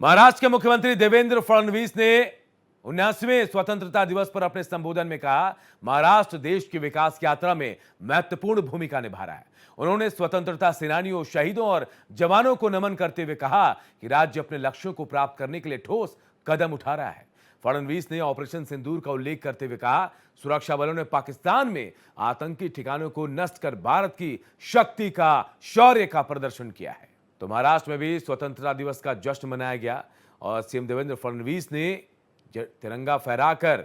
महाराष्ट्र के मुख्यमंत्री देवेंद्र फडणवीस ने 79वें स्वतंत्रता दिवस पर अपने संबोधन में कहा, महाराष्ट्र देश की विकास यात्रा में महत्वपूर्ण भूमिका निभा रहा है। उन्होंने स्वतंत्रता सेनानियों, शहीदों और जवानों को नमन करते हुए कहा कि राज्य अपने लक्ष्यों को प्राप्त करने के लिए ठोस कदम उठा रहा है। फडणवीस ने ऑपरेशन सिंदूर का उल्लेख करते हुए कहा, सुरक्षा बलों ने पाकिस्तान में आतंकी ठिकानों को नष्ट कर भारत की शक्ति का, शौर्य का प्रदर्शन किया है। तो महाराष्ट्र में भी स्वतंत्रता दिवस का जश्न मनाया गया और सीएम देवेंद्र फडणवीस ने तिरंगा फहराकर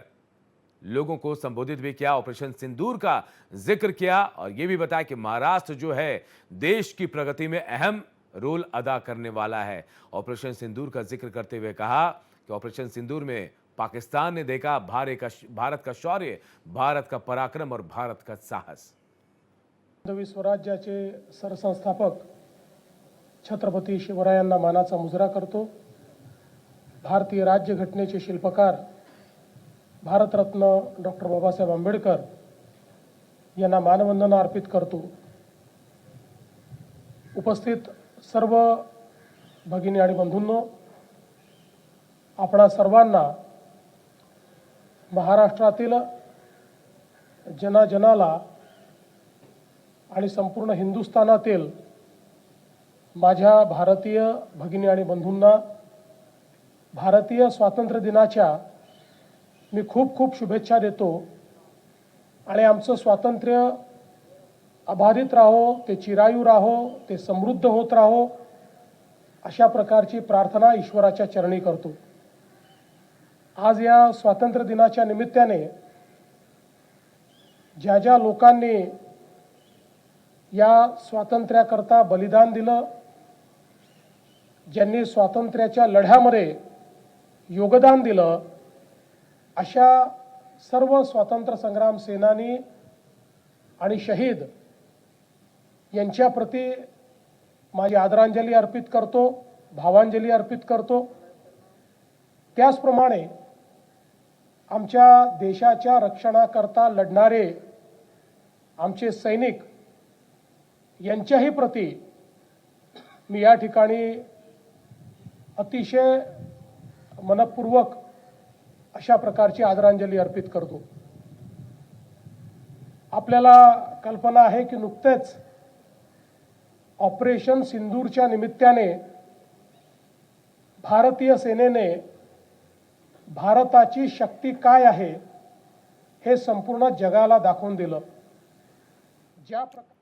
लोगों को संबोधित भी किया, ऑपरेशन सिंदूर का जिक्र किया और यह भी बताया कि महाराष्ट्र जो है देश की प्रगति में अहम रोल अदा करने वाला है। ऑपरेशन सिंदूर का जिक्र करते हुए कहा कि ऑपरेशन सिंदूर में पाकिस्तान ने देखा भारत का शौर्य, भारत का पराक्रम और भारत का साहस। स्वराज्याचे सरसंस्थापक छत्रपती शिवरायांना मानाचा मुजरा करतो। भारतीय राज्यघटनेचे शिल्पकार भारतरत्न डॉक्टर बाबासाहेब आंबेडकर यांना मानवंदना अर्पित करतो। उपस्थित सर्व भगिनी आणि बंधूंनो, आपणा सर्वांना महाराष्ट्रातील जनाजनाला आणि संपूर्ण हिंदुस्थानातील माझ्या भारतीय भगिनी आणि बंधूंना भारतीय स्वातंत्र्य दिनाच्या मी खूप खूप शुभेच्छा देतो आणि आमचं स्वातंत्र्य अबाधित राहो, ते चिरायू राहो, ते समृद्ध होत राहो, अशा प्रकारची प्रार्थना ईश्वराच्या चरणी करतो। आज या स्वातंत्र्य दिनाच्या निमित्ताने ज्या ज्या लोकांनी या स्वातंत्र्याकरता बलिदान दिलं, ज्यांनी स्वातंत्र्याच्या लढ्यामध्ये योगदान दिलं, अशा सर्व स्वातंत्र्य संग्राम सेनानी आणि शहीद यांच्याप्रती माझी आदरांजली अर्पित करतो, भावांजली अर्पित करतो। त्याचप्रमाणे आमच्या देशाच्या रक्षणाकरता लढणारे आमचे सैनिक यांच्याही प्रती मी या ठिकाणी अतिशय मनपूर्वक अशा प्रकारची आदरांजली अर्पित करतो। आपल्याला कल्पना आहे की नुकतेच ऑपरेशन सिंदूरच्या निमित्ताने भारतीय सेनेने भारताची शक्ती काय आहे हे संपूर्ण जगाला दाखवून दिलं। ज्या प्रकारे